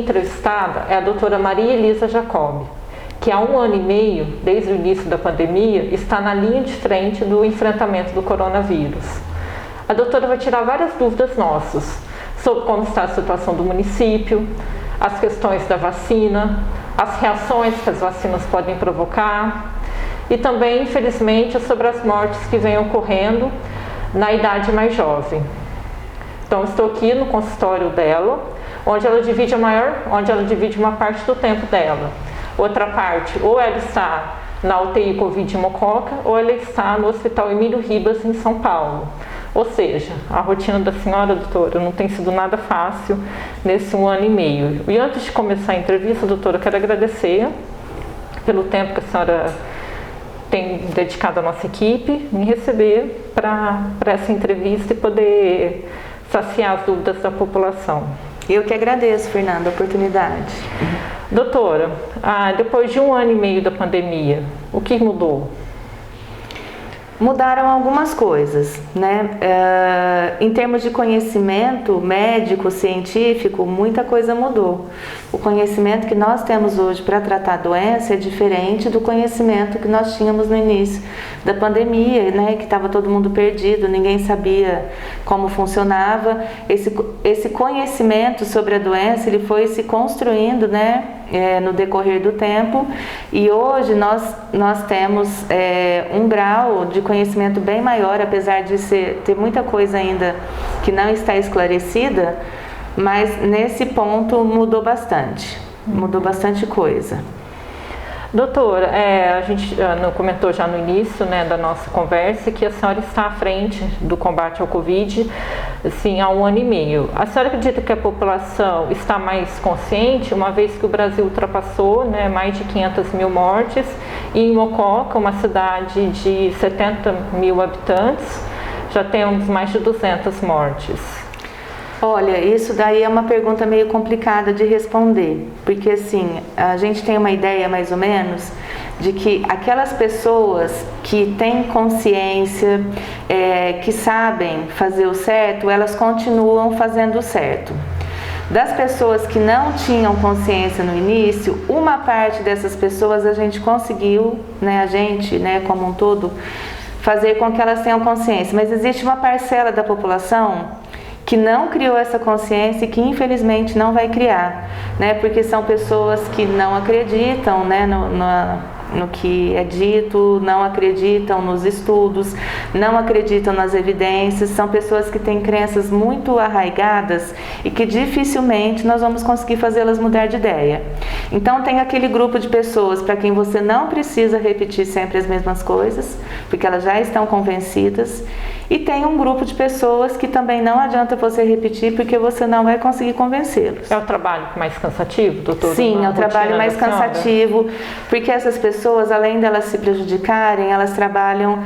entrevistada é a doutora Maria Elisa Jacob, que há 1 ano e meio, desde o início da pandemia, está na linha de frente do enfrentamento do coronavírus. A doutora vai tirar várias dúvidas nossas sobre como está a situação do município, as questões da vacina, as reações que as vacinas podem provocar e também, infelizmente, sobre as mortes que vêm ocorrendo na idade mais jovem. Então, estou aqui no consultório dela, onde ela divide uma parte do tempo dela. Outra parte, ou ela está na UTI Covid em Mococa, ou ela está no Hospital Emílio Ribas, em São Paulo. Ou seja, a rotina da senhora, doutora, não tem sido nada fácil nesse 1 ano e meio. E antes de começar a entrevista, doutora, eu quero agradecer pelo tempo que a senhora tem dedicado à nossa equipe em receber para essa entrevista e poder saciar as dúvidas da população. Eu que agradeço, Fernanda, a oportunidade. Doutora, depois de 1 ano e meio da pandemia, o que mudou? Mudaram algumas coisas, né? Em termos de conhecimento médico, científico, muita coisa mudou. O conhecimento que nós temos hoje para tratar a doença é diferente do conhecimento que nós tínhamos no início da pandemia, né? Que estava todo mundo perdido, ninguém sabia como funcionava. Esse conhecimento sobre a doença, ele foi se construindo, né? No decorrer do tempo, e hoje nós temos um grau de conhecimento bem maior, apesar de ter muita coisa ainda que não está esclarecida, mas nesse ponto mudou bastante coisa. Doutora, a gente comentou já no início, né, da nossa conversa que a senhora está à frente do combate ao Covid, assim, há 1 ano e meio. A senhora acredita que a população está mais consciente, uma vez que o Brasil ultrapassou, né, mais de 500 mil mortes, e em Mococa, uma cidade de 70 mil habitantes, já temos mais de 200 mortes? Olha, isso daí é uma pergunta meio complicada de responder, porque assim, a gente tem uma ideia mais ou menos de que aquelas pessoas que têm consciência, que sabem fazer o certo, elas continuam fazendo o certo. Das pessoas que não tinham consciência no início, uma parte dessas pessoas a gente conseguiu, né, como um todo, fazer com que elas tenham consciência, mas existe uma parcela da população que não criou essa consciência e que infelizmente não vai criar, né? Porque são pessoas que não acreditam, né, no que é dito, não acreditam nos estudos, não acreditam nas evidências, são pessoas que têm crenças muito arraigadas e que dificilmente nós vamos conseguir fazê-las mudar de ideia. Então tem aquele grupo de pessoas para quem você não precisa repetir sempre as mesmas coisas, porque elas já estão convencidas, e tem um grupo de pessoas que também não adianta você repetir porque você não vai conseguir convencê-los. É o trabalho mais cansativo, doutora? Sim, é o trabalho mais cansativo, porque essas pessoas, além delas se prejudicarem, elas trabalham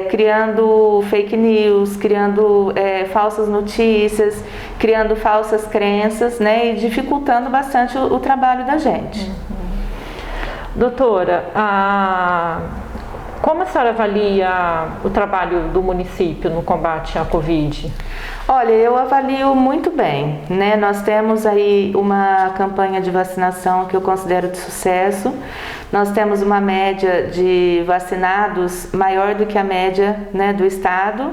criando fake news, criando falsas notícias, criando falsas crenças, né, e dificultando bastante o trabalho da gente. Doutora, como a senhora avalia o trabalho do município no combate à Covid? Olha, eu avalio muito bem, né? Nós temos aí uma campanha de vacinação que eu considero de sucesso. Nós temos uma média de vacinados maior do que a média, né, do estado.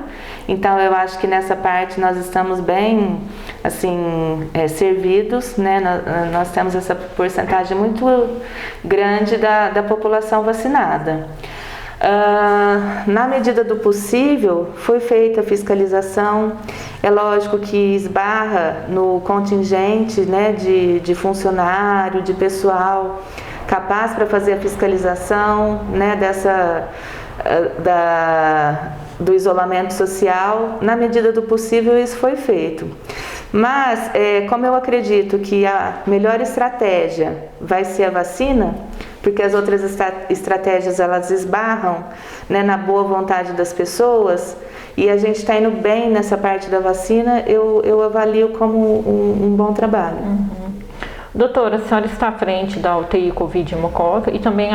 Então eu acho que nessa parte nós estamos bem, assim, servidos, né? Nós temos essa porcentagem muito grande da população vacinada. Na medida do possível, foi feita a fiscalização. É lógico que esbarra no contingente, né, de funcionário, de pessoal capaz para fazer a fiscalização, né, do isolamento social. Na medida do possível, isso foi feito. Mas, como eu acredito que a melhor estratégia vai ser a vacina, porque as outras estratégias elas esbarram, né, na boa vontade das pessoas, e a gente está indo bem nessa parte da vacina, eu avalio como um bom trabalho. Doutora, a senhora está à frente da UTI Covid em Mococa e também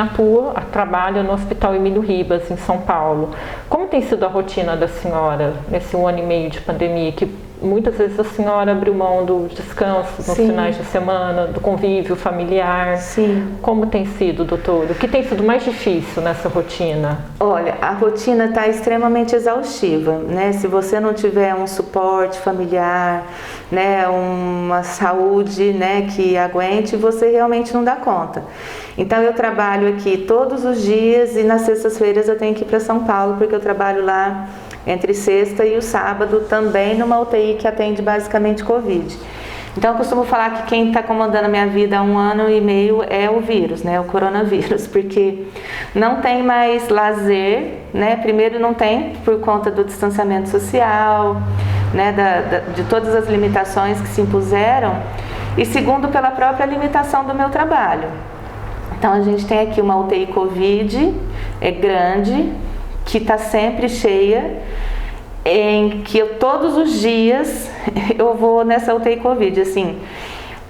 trabalha no Hospital Emílio Ribas, em São Paulo. Como tem sido a rotina da senhora nesse 1 ano e meio de pandemia, que muitas vezes a senhora abriu mão do descanso nos Sim. finais de semana, do convívio familiar. Sim. Como tem sido, doutora? O que tem sido mais difícil nessa rotina? Olha, a rotina está extremamente exaustiva, né? Se você não tiver um suporte familiar, né, uma saúde, né, que aguente, você realmente não dá conta. Então eu trabalho aqui todos os dias e nas sextas-feiras eu tenho que ir para São Paulo, porque eu trabalho lá entre sexta e o sábado também numa UTI que atende basicamente Covid. Então eu costumo falar que quem está comandando a minha vida há 1 ano e meio é o vírus, né, o coronavírus, porque não tem mais lazer, né, primeiro não tem por conta do distanciamento social, né, de todas as limitações que se impuseram, e segundo pela própria limitação do meu trabalho. Então a gente tem aqui uma UTI Covid, grande, que está sempre cheia, em que todos os dias eu vou nessa UTI Covid, assim.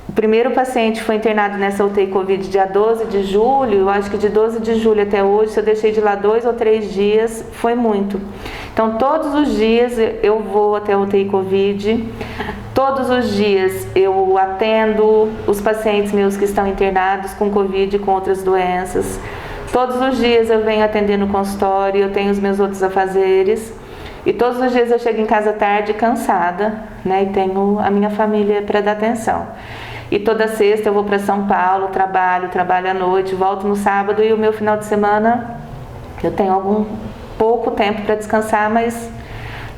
O primeiro paciente foi internado nessa UTI Covid dia 12 de julho, eu acho que de 12 de julho até hoje, se eu deixei de lá 2 ou 3 dias, foi muito. Então todos os dias eu vou até a UTI Covid, todos os dias eu atendo os pacientes meus que estão internados com Covid e com outras doenças. Todos os dias eu venho atender no consultório, eu tenho os meus outros afazeres. E todos os dias eu chego em casa tarde cansada, né? E tenho a minha família para dar atenção. E toda sexta eu vou para São Paulo, trabalho à noite, volto no sábado e o meu final de semana eu tenho pouco tempo para descansar, mas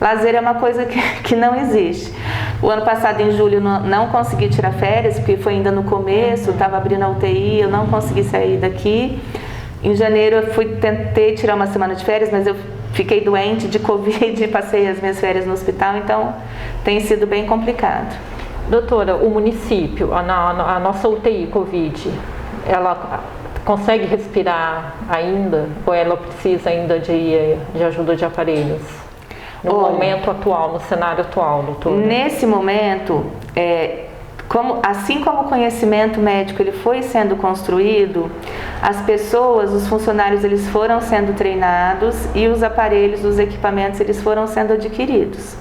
lazer é uma coisa que não existe. O ano passado, em julho, não consegui tirar férias, porque foi ainda no começo, estava abrindo a UTI, eu não consegui sair daqui. Em janeiro eu tentei tirar uma semana de férias, mas eu fiquei doente de Covid e passei as minhas férias no hospital, então tem sido bem complicado. Doutora, o município, a nossa UTI Covid, ela consegue respirar ainda ou ela precisa ainda de ajuda de aparelhos? No momento atual, no cenário atual, doutora? Nesse momento, assim como o conhecimento médico ele foi sendo construído, as pessoas, os funcionários, eles foram sendo treinados e os aparelhos, os equipamentos, eles foram sendo adquiridos.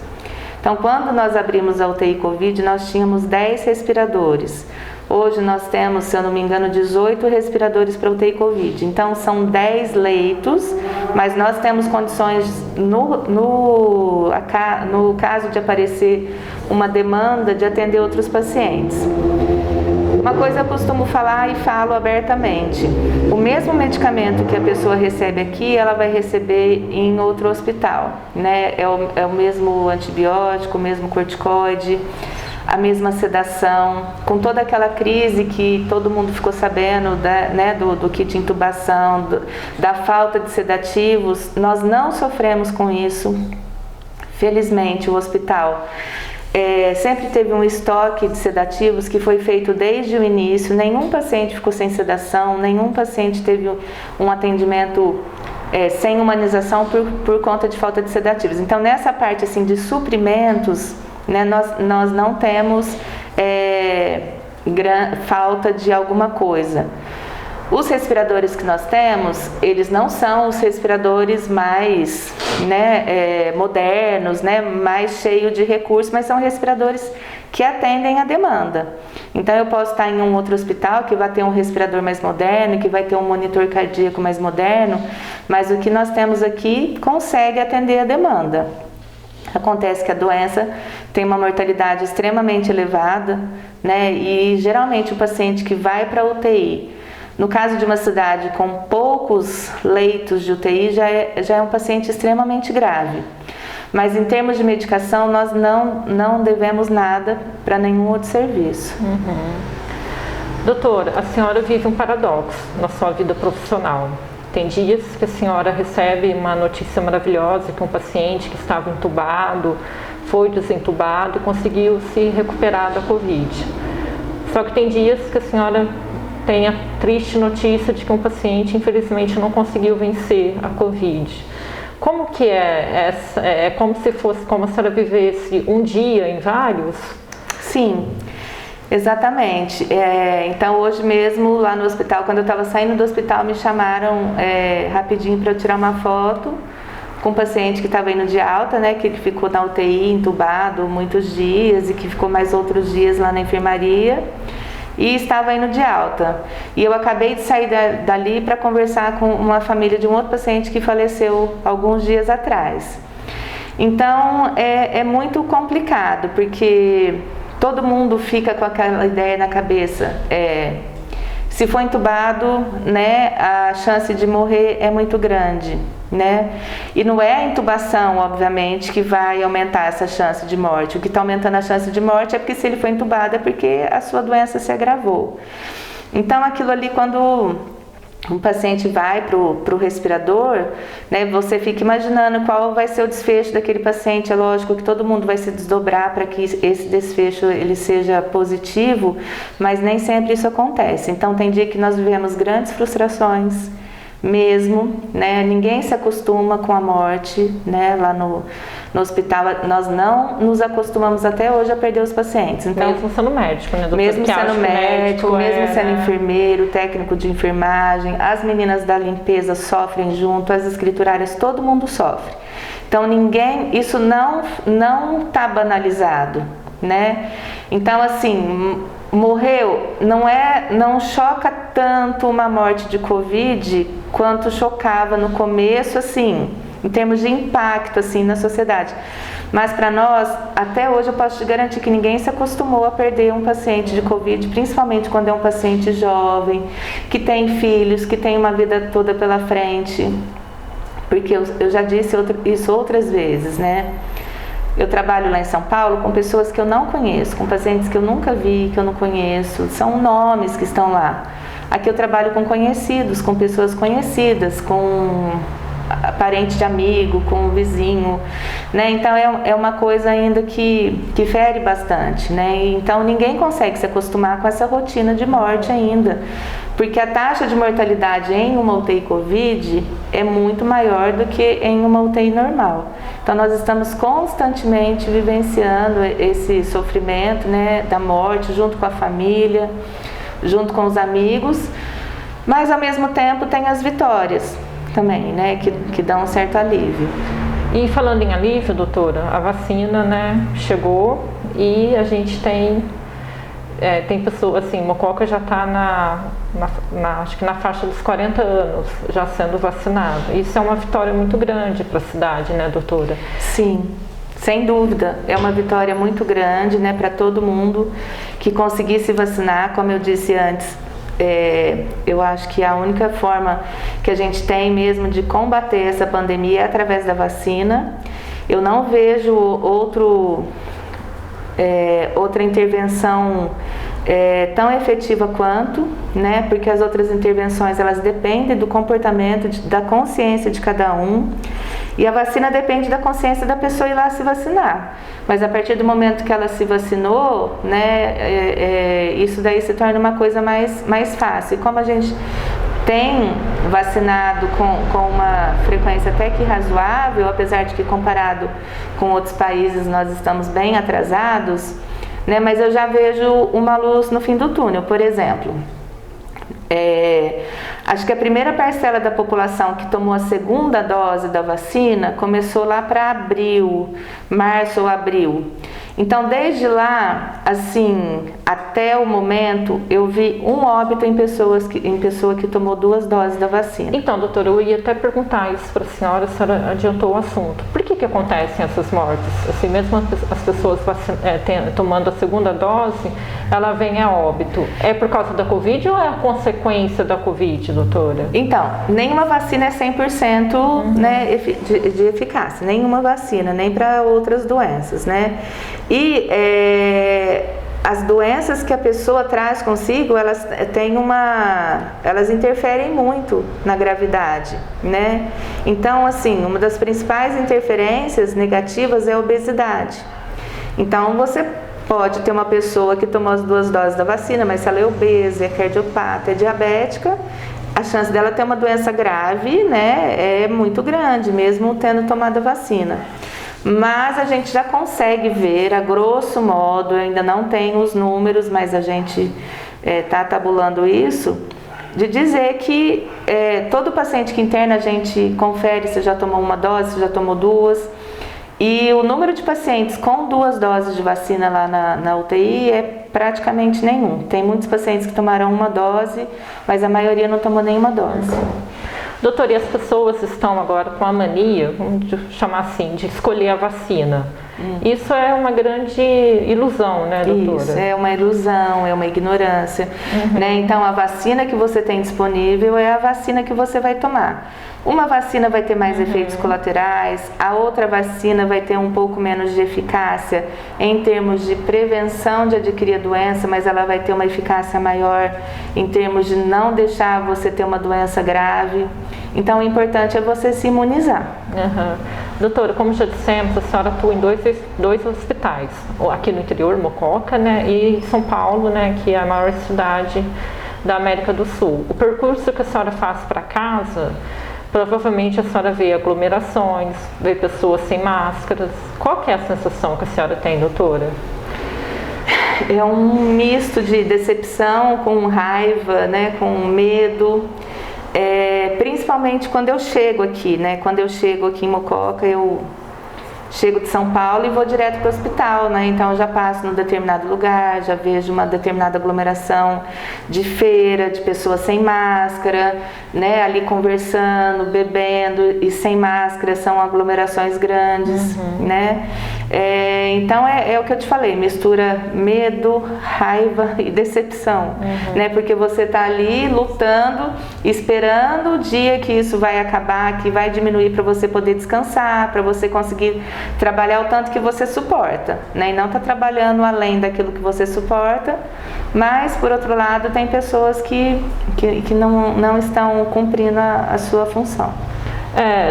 Então, quando nós abrimos a UTI Covid, nós tínhamos 10 respiradores. Hoje nós temos, se eu não me engano, 18 respiradores para UTI Covid. Então, são 10 leitos, mas nós temos condições, no caso de aparecer uma demanda, de atender outros pacientes. Uma coisa eu costumo falar e falo abertamente: o mesmo medicamento que a pessoa recebe aqui, ela vai receber em outro hospital, né? É o mesmo antibiótico, o mesmo corticoide, a mesma sedação, com toda aquela crise que todo mundo ficou sabendo, do kit de intubação, da falta de sedativos. Nós não sofremos com isso, felizmente. O hospital sempre teve um estoque de sedativos que foi feito desde o início, nenhum paciente ficou sem sedação, nenhum paciente teve um atendimento sem humanização por conta de falta de sedativos. Então, nessa parte assim, de suprimentos, né, nós não temos falta de alguma coisa. Os respiradores que nós temos, eles não são os respiradores mais modernos, mais cheios de recursos, mas são respiradores que atendem a demanda. Então eu posso estar em um outro hospital que vai ter um respirador mais moderno, que vai ter um monitor cardíaco mais moderno, mas o que nós temos aqui consegue atender a demanda. Acontece que a doença tem uma mortalidade extremamente elevada, né? E geralmente o paciente que vai para a UTI, no caso de uma cidade com poucos leitos de UTI, já é um paciente extremamente grave. Mas em termos de medicação, nós não devemos nada para nenhum outro serviço. Uhum. Doutora, a senhora vive um paradoxo na sua vida profissional. Tem dias que a senhora recebe uma notícia maravilhosa que um paciente que estava entubado foi desentubado e conseguiu se recuperar da Covid. Só que tem dias que a senhora tem a triste notícia de que um paciente, infelizmente, não conseguiu vencer a Covid. Como que é como se fosse, como a senhora vivesse um dia em vários? Sim, exatamente. Então, hoje mesmo, lá no hospital, quando eu estava saindo do hospital, me chamaram rapidinho para eu tirar uma foto com um paciente que estava indo de alta, né, que ficou na UTI, entubado muitos dias e que ficou mais outros dias lá na enfermaria e estava indo de alta. E eu acabei de sair dali para conversar com uma família de um outro paciente que faleceu alguns dias atrás. Então é muito complicado, porque todo mundo fica com aquela ideia na cabeça, se for entubado, né, a chance de morrer é muito grande, né? E não é a intubação, obviamente, que vai aumentar essa chance de morte. O que está aumentando a chance de morte é porque se ele foi entubado é porque a sua doença se agravou. Então aquilo ali, quando um paciente vai para o respirador, né, você fica imaginando qual vai ser o desfecho daquele paciente. É lógico que todo mundo vai se desdobrar para que esse desfecho ele seja positivo, mas nem sempre isso acontece. Então tem dia que nós vivemos grandes frustrações mesmo, né? Ninguém se acostuma com a morte, né? Lá no hospital nós não nos acostumamos até hoje a perder os pacientes. Então, mesmo sendo médico, né, doutor? Mesmo sendo médico, mesmo sendo enfermeiro, técnico de enfermagem, as meninas da limpeza sofrem junto, as escriturárias, todo mundo sofre. Então isso não está banalizado, né? Então assim, morreu, não choca tanto uma morte de Covid quanto chocava no começo, assim, em termos de impacto assim na sociedade. Mas para nós, até hoje eu posso te garantir que ninguém se acostumou a perder um paciente de Covid, principalmente quando é um paciente jovem, que tem filhos, que tem uma vida toda pela frente. Porque eu já disse isso outras vezes, né? Eu trabalho lá em São Paulo com pessoas que eu não conheço, com pacientes que eu nunca vi, que eu não conheço, são nomes que estão lá. Aqui eu trabalho com conhecidos, com pessoas conhecidas, com parente de amigo, com vizinho, né? Então é uma coisa ainda que fere bastante, né? Então ninguém consegue se acostumar com essa rotina de morte ainda, porque a taxa de mortalidade em uma UTI Covid é muito maior do que em uma UTI normal. Então nós estamos constantemente vivenciando esse sofrimento, né, da morte, junto com a família, junto com os amigos, mas ao mesmo tempo tem as vitórias também, né, que dão um certo alívio. E falando em alívio, doutora, a vacina, né, chegou e a gente tem pessoas, assim, Mococa já está acho que na faixa dos 40 anos já sendo vacinado. Isso é uma vitória muito grande para a cidade, né, doutora? Sim, sem dúvida, é uma vitória muito grande, né, para todo mundo que conseguir se vacinar. Como eu disse antes, eu acho que a única forma que a gente tem mesmo de combater essa pandemia é através da vacina. Eu não vejo outra intervenção tão efetiva quanto, né? Porque as outras intervenções elas dependem do comportamento, da consciência de cada um, e a vacina depende da consciência da pessoa ir lá se vacinar. Mas a partir do momento que ela se vacinou, né, isso daí se torna uma coisa mais fácil. E como a gente tem vacinado com uma frequência até que razoável, apesar de que comparado com outros países nós estamos bem atrasados, né, mas eu já vejo uma luz no fim do túnel. Por exemplo, acho que a primeira parcela da população que tomou a segunda dose da vacina começou lá para março ou abril. Então, desde lá, assim, até o momento, eu vi um óbito em pessoa que tomou 2 doses da vacina. Então, doutora, eu ia até perguntar isso para a senhora adiantou o assunto. Por que acontecem essas mortes? Assim, mesmo as pessoas tomando a segunda dose, ela vem a óbito. É por causa da Covid ou é a consequência da Covid, doutora? Então, nenhuma vacina é 100% né, de eficácia. Nenhuma vacina, nem para outras doenças, né? E as doenças que a pessoa traz consigo, elas interferem muito na gravidade, né? Então, assim, uma das principais interferências negativas é a obesidade. Então, você pode ter uma pessoa que tomou as 2 doses da vacina, mas se ela é obesa, é cardiopata, é diabética, a chance dela ter uma doença grave, né, é muito grande, mesmo tendo tomado a vacina. Mas a gente já consegue ver, a grosso modo, eu ainda não tenho os números, mas a gente está tabulando isso, de dizer que todo paciente que interna a gente confere se já tomou uma dose, se já tomou duas. E o número de pacientes com 2 doses de vacina lá na UTI é praticamente nenhum. Tem muitos pacientes que tomaram uma dose, mas a maioria não tomou nenhuma dose. Doutora, e as pessoas estão agora com a mania, vamos chamar assim, de escolher a vacina. Isso é uma grande ilusão, né, doutora? Isso, é uma ilusão, é uma ignorância. Né? Então, a vacina que você tem disponível é a vacina que você vai tomar. Uma vacina vai ter mais efeitos colaterais, a outra vacina vai ter um pouco menos de eficácia em termos de prevenção de adquirir a doença, mas ela vai ter uma eficácia maior em termos de não deixar você ter uma doença grave. Então, o importante é você se imunizar. Doutora, como já dissemos, a senhora atua em dois hospitais, aqui no interior, Mococa, né, e São Paulo, né, que é a maior cidade da América do Sul. O percurso que a senhora faz para casa, provavelmente a senhora vê aglomerações, vê pessoas sem máscaras. Qual que é a sensação que a senhora tem, doutora? É um misto de decepção com raiva, né, com medo. Principalmente quando eu chego aqui, né? Quando eu chego aqui em Mococa, eu chego de São Paulo e vou direto para o hospital, né? Então eu já passo num determinado lugar, já vejo uma determinada aglomeração de feira, de pessoas sem máscara, né? Ali conversando, bebendo e sem máscara, são aglomerações grandes, né? Então é o que eu te falei, mistura medo, raiva e decepção, né? Porque você está ali lutando, esperando o dia que isso vai acabar, que vai diminuir para você poder descansar, para você conseguir trabalhar o tanto que você suporta, né? E não está trabalhando além daquilo que você suporta, mas por outro lado tem pessoas que não estão cumprindo a sua função.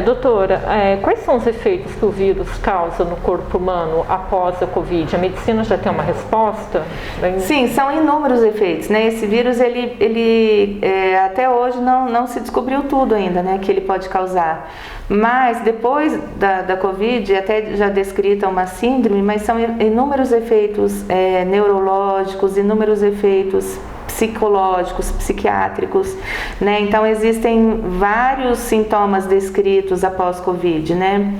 Doutora, quais são os efeitos que o vírus causa no corpo humano após a Covid? A medicina já tem uma resposta? Sim, são inúmeros efeitos, né? Esse vírus, ele até hoje não se descobriu tudo ainda, né, que ele pode causar. Mas depois da Covid, até já descrita uma síndrome, mas são inúmeros efeitos neurológicos, inúmeros efeitos psicológicos, psiquiátricos, né? Então existem vários sintomas descritos após Covid, né?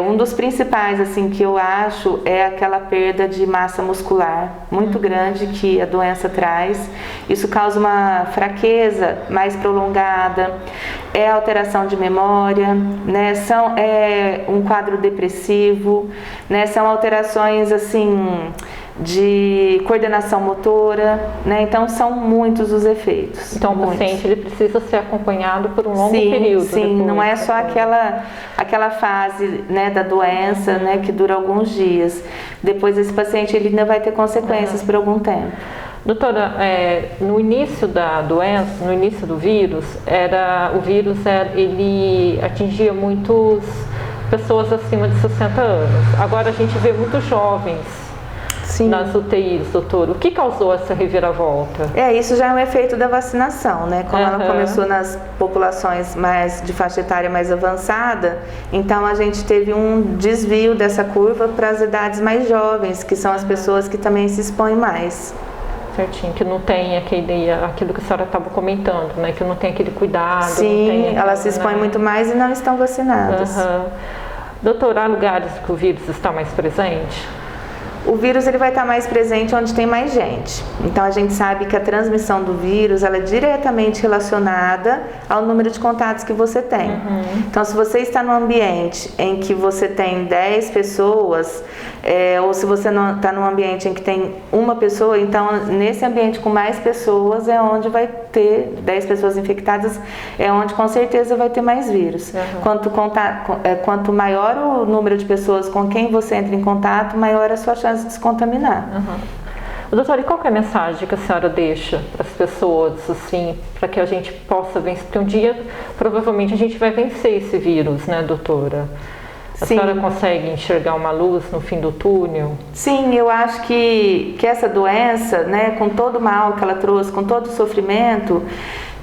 Um dos principais, assim, que eu acho é aquela perda de massa muscular muito grande que a doença traz. Isso causa uma fraqueza mais prolongada, alteração de memória, né? Um quadro depressivo, né? São alterações, assim, de coordenação motora, né? Então são muitos os efeitos. Então o paciente ele precisa ser acompanhado por um longo período. Sim, não é só aquela fase, né, da doença, né, que dura alguns dias. Depois esse paciente ele ainda vai ter consequências por algum tempo. Doutora, no início da doença, no início do vírus, ele atingia muitas pessoas acima de 60 anos. Agora a gente vê muitos jovens nas UTIs, doutor. O que causou essa reviravolta? Isso já é um efeito da vacinação, né? Como ela começou nas populações de faixa etária mais avançada, então a gente teve um desvio dessa curva para as idades mais jovens, que são as pessoas que também se expõem mais. Certinho, que não tem aquilo que a senhora estava comentando, né? Que não tem aquele cuidado. Sim, elas se expõem muito mais e não estão vacinadas. Doutor, há lugares que o vírus está mais presente? O vírus ele vai estar mais presente onde tem mais gente. Então a gente sabe que a transmissão do vírus ela é diretamente relacionada ao número de contatos que você tem. Então se você está num ambiente em que você tem 10 pessoas, ou se você não está num ambiente em que tem uma pessoa, então nesse ambiente com mais pessoas é onde vai ter 10 pessoas infectadas, é onde com certeza vai ter mais vírus. Quanto maior o número de pessoas com quem você entra em contato, maior a sua chance de se contaminar. Doutora, e qual que é a mensagem que a senhora deixa para as pessoas, assim, para que a gente possa vencer? Porque um dia, provavelmente, a gente vai vencer esse vírus, né, doutora? A senhora consegue enxergar uma luz no fim do túnel? Sim, eu acho que essa doença, né, com todo o mal que ela trouxe, com todo o sofrimento,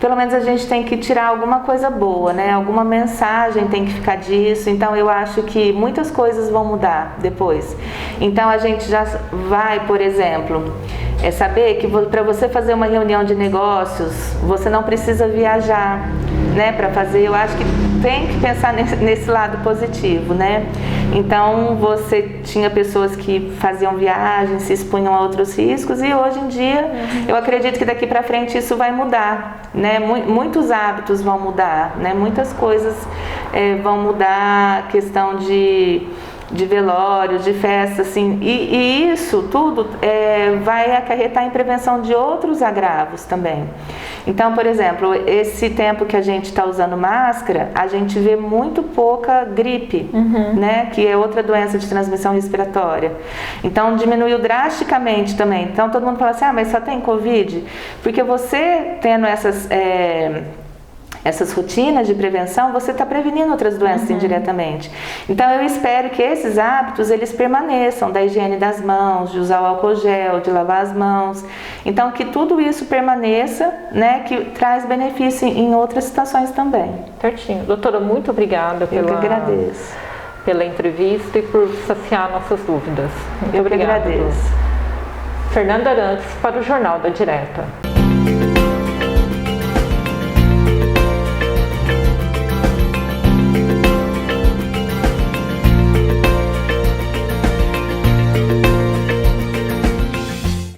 pelo menos a gente tem que tirar alguma coisa boa, né? Alguma mensagem tem que ficar disso. Então eu acho que muitas coisas vão mudar depois. Então a gente já vai, por exemplo, É saber que para você fazer uma reunião de negócios, você não precisa viajar, né, para fazer. Eu acho que tem que pensar nesse lado positivo, né? Então, você tinha pessoas que faziam viagens, se expunham a outros riscos, e hoje em dia, eu acredito que daqui para frente isso vai mudar, né? Muitos hábitos vão mudar, né? Muitas coisas vão mudar, questão de velório, de festa, assim, e isso tudo vai acarretar em prevenção de outros agravos também. Então, por exemplo, esse tempo que a gente está usando máscara, a gente vê muito pouca gripe, né, que é outra doença de transmissão respiratória. Então, diminuiu drasticamente também. Então, todo mundo fala assim, mas só tem Covid? Porque você tendo essas rotinas de prevenção, você está prevenindo outras doenças indiretamente. Então, eu espero que esses hábitos, eles permaneçam, da higiene das mãos, de usar o álcool gel, de lavar as mãos. Então, que tudo isso permaneça, né, que traz benefício em outras situações também. Certinho. Doutora, muito obrigada pela entrevista e por saciar nossas dúvidas. Muito obrigada. Eu que agradeço. Fernanda Arantes para o Jornal da Direta.